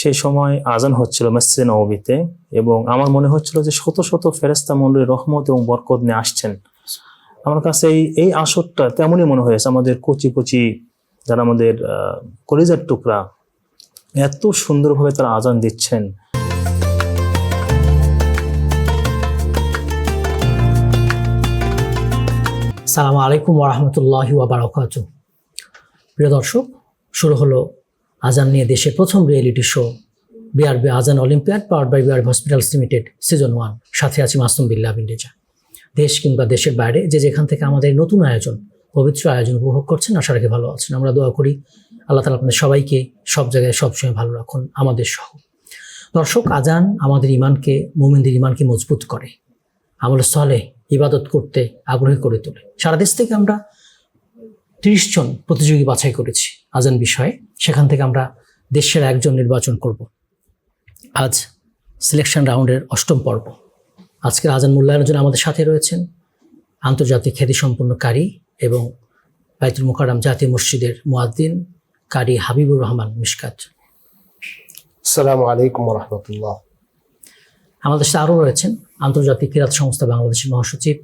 সেই সময় আজান হচ্ছিল মসজিদে নববীতে, এবং আমার মনে হচ্ছিল যে শত শত ফেরেশতা মণ্ডলী রহমত এবং বরকত নিয়ে আসছেন। আমার কাছে এই আসরটা তেমনই মনে হয়েছে। আমাদের কচি কচি যারা আমাদের কলিজার টুকরা, এত সুন্দরভাবে তারা আজান দিচ্ছেন। আসসালামু আলাইকুম ওয়া রাহমাতুল্লাহি ওয়া বারাকাতুহু। প্রিয় দর্শক, শুরু হলো আজান নিয়ে দেশের প্রথম রিয়েলিটি শো বিআরবি আজান olympiad powered by BRB hospitals limited season 1। সাথে আছি মাসুম বিল্লাহ বিন রেজা। দেশ কিংবা দেশের বাইরে যে যেখান থেকে আমাদের নতুন আয়োজন, পবিত্র আয়োজন উপভোগ করছেন, আশা রাখি ভালো আছেন। আমরা দোয়া করি আল্লাহ তাআলা আপনাদের সবাইকে সব জায়গায় সবসময় ভালো রাখুন, আমাদের সহ। দর্শক, আজান আমাদের ইমানকে, মুমিনদের ইমানকে মজবুত করে, আমলে সালেহ ইবাদত করতে আগ্রহী করে তোলে। সারা দেশ থেকে আমরা 30 জন প্রতিযোগী বাছাই করেছি আজান বিষয়ে। সেখান থেকে আমরা দেশের একজন নির্বাচন করব। আজ সিলেকশন রাউন্ডের 8ম পর্ব। আজকের আজান মূল্যায়নের জন্য আমাদের সাথে রয়েছেন আন্তর্জাতিক খ্যাতিসম্পন্ন কারি এবং বাইতুল মুকাররম জাতীয় মসজিদের মুয়াজ্জিন কারি হাবিবুর রহমান মিশকাত। আসসালামু আলাইকুম ওয়া রাহমাতুল্লাহ। আমাদের সাথে আরও রয়েছেন আন্তর্জাতিক কিরাত সংস্থা বাংলাদেশের মহাসচিব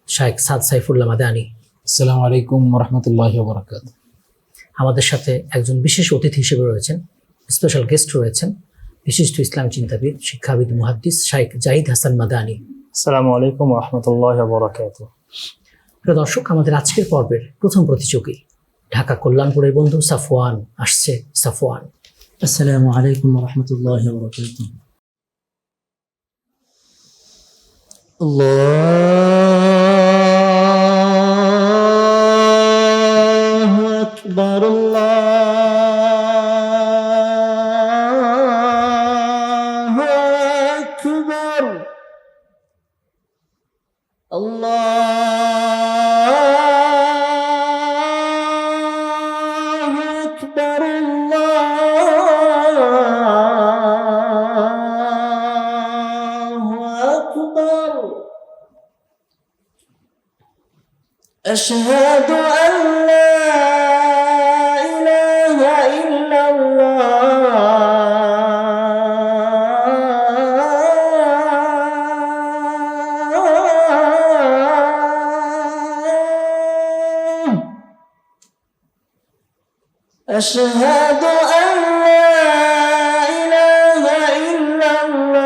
শাইখ সাদ সাইফুল্লাহ মাদানী। আসসালামু আলাইকুম ওয়া রাহমাতুল্লাহি ওয়া বারাকাতুহু। আমাদের সাথে একজন বিশেষ অতিথি হিসেবে রয়েছেন, স্পেশাল গেস্ট রয়েছেন, বিশিষ্ট ইসলাম চিন্তাবিদ, শিক্ষাবিদ, মুহাদ্দিস শাইখ জাহিদ হাসান মাদানী। আসসালামু আলাইকুম ওয়া রাহমাতুল্লাহি ওয়া বারাকাতুহু। প্রিয় দর্শক, আমাদের আজকের পর্বের প্রথম প্রতিযোগী ঢাকা কল্যাণপুরের বন্ধু সাফওয়ান আসছে। সাফওয়ান, আসসালামু আলাইকুম ওয়া রাহমাতুল্লাহি ওয়া বারাকাতুহু। আল্লাহু আকবার, আল্লাহু আকবার, আল্লাহু আকবার, আল্লাহু আকবার। আশহাদু আন লা ইলাহা ইল্লাল্লাহ। أشهد أن لا إله إلا الله.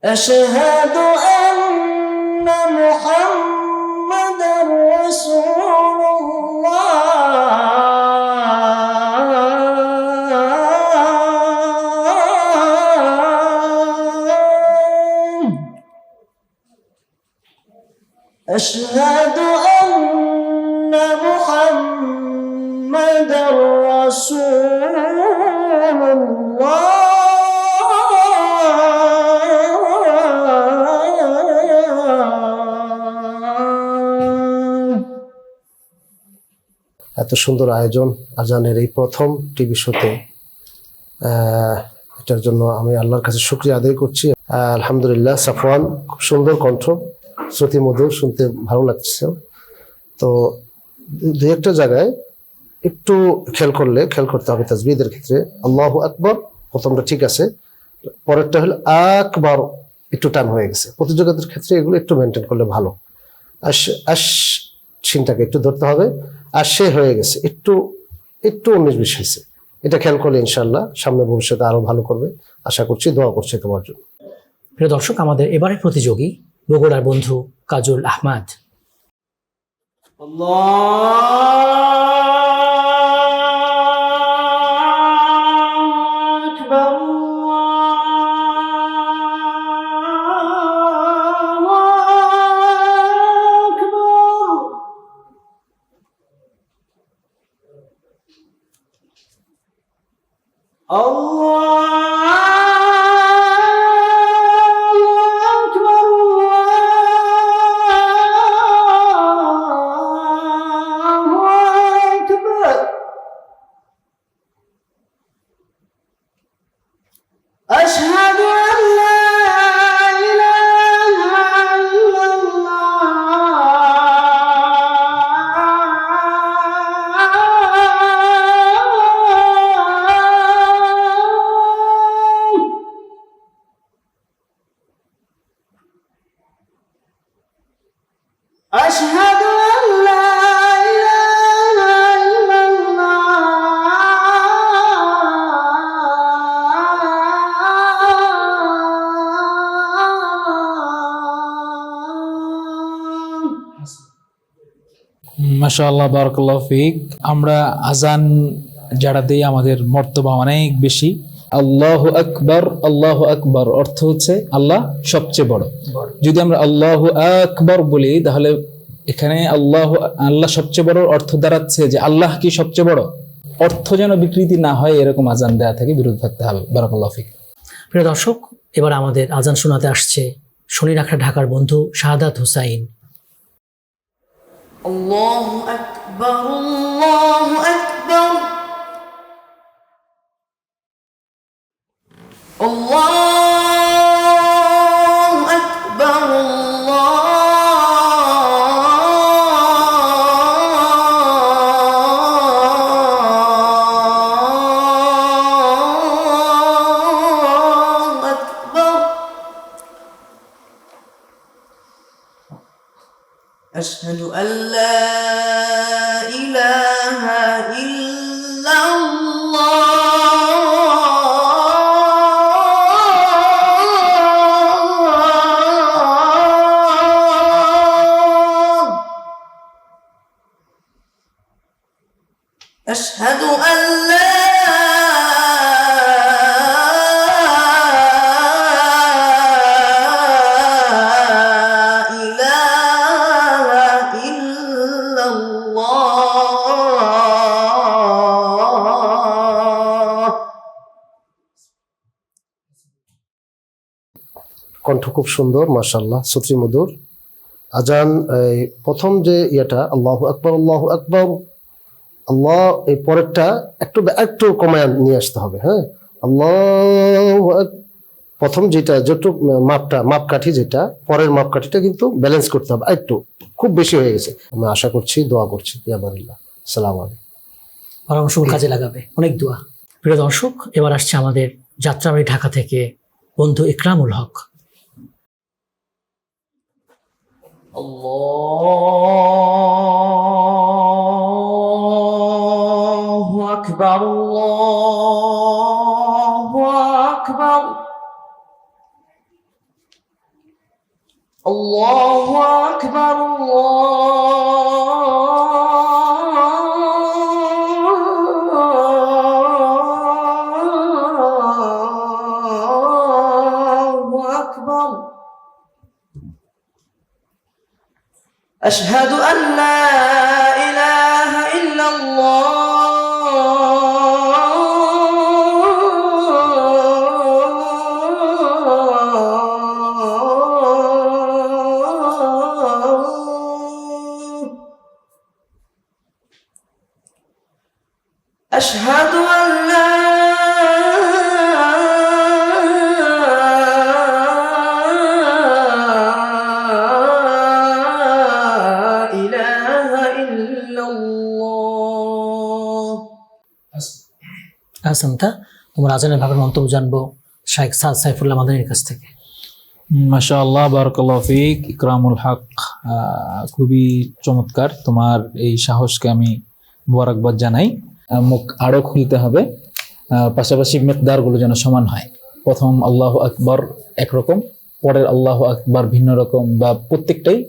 أشهد أن محمدا رسول الله. أشهد أن محمدا رسول الله. এত সুন্দর আয়োজন আজানের এই প্রথম টিভি শোতে, এটার জন্য আমি আল্লাহর কাছে শুকরিয়া আদায় করছি। আলহামদুলিল্লাহ, সাফওয়ান খুব সুন্দর কণ্ঠ, শ্রুতি মধুর, শুনতে ভালো লাগছে। তো দু একটা জায়গায় একটু খেয়াল করতে হবে তাসবিহের ক্ষেত্রে। আল্লাহু আকবার প্রথমটা ঠিক আছে, পরেরটা হলো আকবার একটু টান হয়ে গেছে। প্রতিযোগিতার ক্ষেত্রে এগুলো একটু মেনটেন করলে ভালো। আশ সিনটাকে একটু ধরতে হবে, আর সে হয়ে গেছে একটু 19-20 হয়েছে। এটা খেয়াল করলে ইনশাআল্লাহ সামনে ভবিষ্যতে আরো ভালো করবে আশা করছি। দোয়া করছি তোমার জন্য। প্রিয় দর্শক, আমাদের এবারের প্রতিযোগী বগুড়ার বন্ধু কাজল আহমদ। মাশাআল্লাহ, বারাকাল্লাহু ফিক। আমরা আজান যারা দেই আমাদের মর্তবা অনেক বেশি। আল্লাহু আকবার, আল্লাহু আকবার অর্থ হচ্ছে আল্লাহ সবচেয়ে বড়। যদি আমরা আল্লাহু আকবার বলি তাহলে এখানে আল্লাহ সবচেয়ে বড় অর্থ দাঁড়াচ্ছে যে আল্লাহ কি সবচেয়ে বড়, অর্থ যেন বিকৃতি না হয় এরকম আজান দেয়া থেকে বিরত থাকতে হবে। বারাকাল্লাহু ফিক। প্রিয় দর্শক, এবার আমাদের আজান শোনাতে আসছে শনিরাখা ঢাকার বন্ধু শাহাদাত হুসাইন। الله أكبر الله أكبر الله أكبر الله أكبر أشهد أن لا إله إلا الله أشهد أن لا إله إلا الله কণ্ঠ খুব সুন্দর, মাশাআল্লাহ, শ্রুতি মধুর। আজান এই প্রথম যে ইয়েটা আল্লাহু আকবার, আল্লাহু আকবার, আল্লাহ, এই পরেরটা একটু কমায় নিয়ে আসতে হবে। হ্যাঁ, প্রথম যেটা যতটুক মাপকাঠি যেটা, পরের মাপকাঠিটা কিন্তু ব্যালেন্স করতে হবে। একটু খুব বেশি হয়ে গেছে। আমি আশা করছি, দোয়া করছি, ইয়াবারিল্লাহ। আসসালামু আলাইকুম। পরামর্শগুলো কাজে লাগাবে, অনেক দোয়া। প্রিয় দর্শক, এবার আসছে আমাদের যাত্রাবাড়ি ঢাকা থেকে বন্ধু ইকরামুল হক। الله أكبر الله أكبر الله أكبر الله أكبر أشهد أن لا إله إلا الله أشهد أن لا إله إلا الله আহসানতা, তোমার আজানের ভাবের মন্তব্য জানবো শাইখ সাদ সাইফুল্লাহ মাদানীর কাছ থেকে। মাশাআল্লাহ, বারাকাল্লাহু ফিক। ইকরামুল হক, খুবই চমৎকার। তোমার এই সাহসকে আমি মোবারকবাদ জানাই। মুখ আরো খুলতে হবে, পাশাপাশি মিকদারগুলো যেন সমান হয়। প্রথম আল্লাহু আকবার একরকম, পরের আল্লাহু আকবার ভিন্ন রকম, বা প্রত্যেকটাই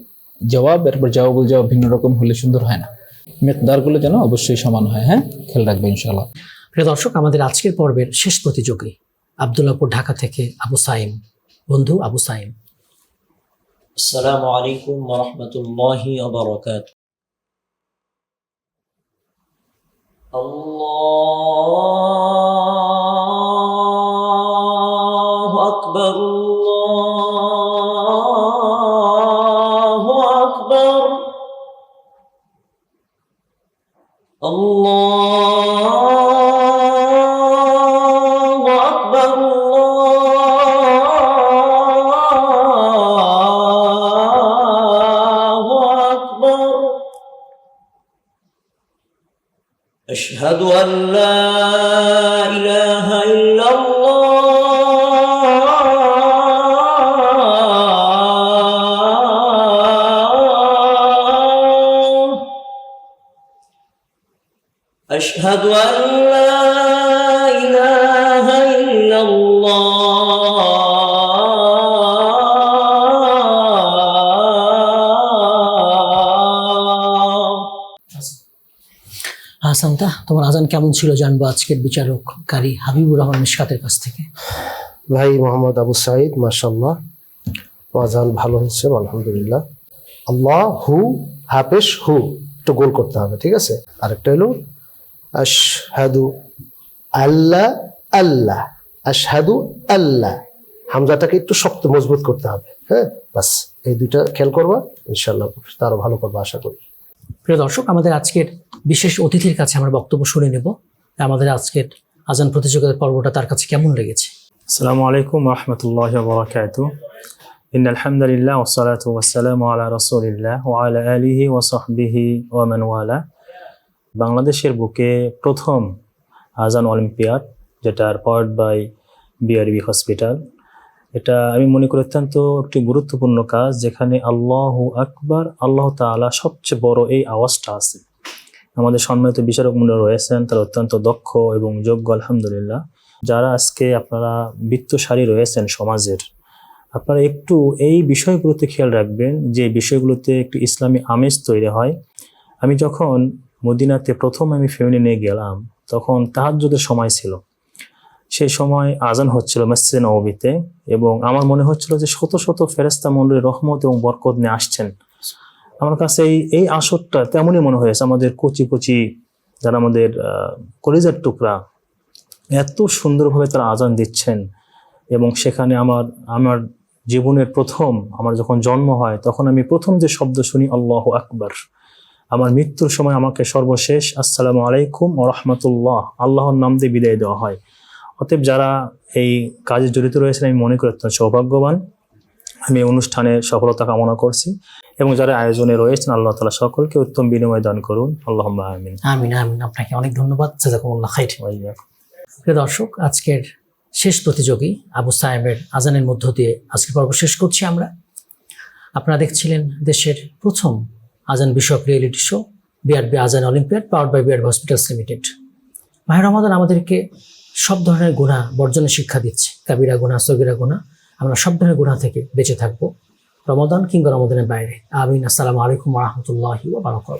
জবাব, এরপর জবাবুল জবাব ভিন্ন রকম হলে সুন্দর হয় না। মিকদারগুলো যেন অবশ্যই সমান হয়। হ্যাঁ, খেয়াল রাখবে ইনশাআল্লাহ। প্রিয় দর্শক, আমাদের আজকের পর্বের শেষ প্রতিযোগী আব্দুল্লাহপুর ঢাকা থেকে আবু সাইম। বন্ধু আবু সাইম। السلام عليكم ورحمة الله وبركاته. الله أكبر الله أكبر الله أكبر الله أكبر أشهد أن لا إله إلا الله أشهد أن لا إله إلا الله হাসানটা, তোমার আজান কেমন ছিল জানবো আজকের বিচারক কারি হাবিবুর রহমান মিশকাতের কাছ থেকে। ভাই মোহাম্মদ আবু সাইদ, মাশাআল্লাহ, আজান ভালো হয়েছে আলহামদুলিল্লাহ। আল্লাহ হু হাফেজ হু একটু গোল করতে হবে, ঠিক আছে। আরেকটা হলো আশহাদু আল্লাহ আল্লাহ, আশহাদু আল্লাহ, হামজাটাকে একটু শক্ত মজবুত করতে হবে। হ্যাঁ, বাস এই দুইটা খেয়াল করবা, ইনশাআল্লাহ তারও ভালো করবা আশা করি। প্রিয় দর্শক, আমাদের আজকের বিশেষ অতিথির কাছে আমরা বক্তব্য শুনে নেব। আমাদের আজকের আজান প্রতিযোগিতার পর্বটা তার কাছে কেমন লেগেছে। আসসালামু আলাইকুম ওয়া রাহমাতুল্লাহি ওয়া বারাকাতুহু। ইন্নাল হামদুলিল্লাহ ওয়াস সালাতু ওয়াস সালামু আলা রাসূলিল্লাহ ওয়া আলা আলিহি ওয়া সাহবিহি ওয়া মান ওয়ালা। বাংলাদেশের বুকে প্রথম আজান অলিম্পিয়াড, যেটার পাওয়ার্ড বাই বিআরবি হসপিটাল, এটা আমি মনে করি অত্যন্ত একটি গুরুত্বপূর্ণ কাজ, যেখানে আল্লাহু আকবার, আল্লাহ তাআলা সবচেয়ে বড় এই আওয়াজটা আছে। আমাদের সম্মানিত বিচারক মূল্য রয়েছেন, তারা অত্যন্ত দক্ষ এবং যোগ্য আলহামদুলিল্লাহ। যারা আজকে আপনারা বিত্তশালী রয়েছেন সমাজের, আপনারা একটু এই বিষয়গুলোতে খেয়াল রাখবেন যে বিষয়গুলোতে একটু ইসলামী আমেজ তৈরি হয়। আমি যখন মদিনাতে প্রথম আমি ফ্যামিলি নিয়ে গেলাম, তখন তাহাজ্জুদের সময় ছিল। সেই সময় আজান হচ্ছিল মসজিদে নববীতে, এবং আমার মনে হচ্ছিল যে শত শত ফেরেশতা মণ্ডলী রহমত এবং বরকত নিয়ে আসছেন। আমার কাছে এই আসরটা তেমনই মনে হয়েছে। আমাদের কচি কচি যারা আমাদের কলিজার টুকরা, এত সুন্দরভাবে তারা আজান দিচ্ছেন। এবং সেখানে আমার জীবনের প্রথম, আমার যখন জন্ম হয়, তখন আমি প্রথম যে শব্দ শুনি আল্লাহু আকবার। আমার মৃত্যুর সময় আমাকে সর্বশেষ আসসালামু আলাইকুম ওয়া রাহমাতুল্লাহ, আল্লাহর নাম দিয়ে বিদায় দেওয়া হয়। অতএব যারা এই কাজে জড়িত রয়েছেন, আমি মনে করি অত্যন্ত সৌভাগ্যবান। আমি এই অনুষ্ঠানের সফলতা কামনা করছি, এবং যারা আয়োজনে রয়েছেন, আল্লাহ তাআলা সকলকে উত্তম বিনিময় দান করুন। আল্লাহুম্মা আমিন। আমিন আমিন। আপনাকে অনেক ধন্যবাদ, জাযাকুমুল্লাহ খাইর। প্রিয় দর্শক, আজকের শেষ প্রতিযোগী আবু সায়েমের আজানের মধ্য দিয়ে আজকের পর্ব শেষ করছি আমরা। আপনারা দেখছিলেন দেশের প্রথম আজান বিষয়ক রিয়েলিটি শো বিআরবি আজান olympiad, powered by BRB hospitals limited. মাহে রমাদান আমাদেরকে সব ধরনের গুনাহ বর্জনের শিক্ষা দিচ্ছে, কাবিরা গুনাহ, সগীরা গুনাহ। আমরা সব ধরনের গুনাহ থেকে বেঁচে থাকবো, রমাদান কিংবা রমাদানের বাইরে। আমিন। আসসালামু আলাইকুম ওয়া রাহমাতুল্লাহি ওয়া বারাকাতুহু।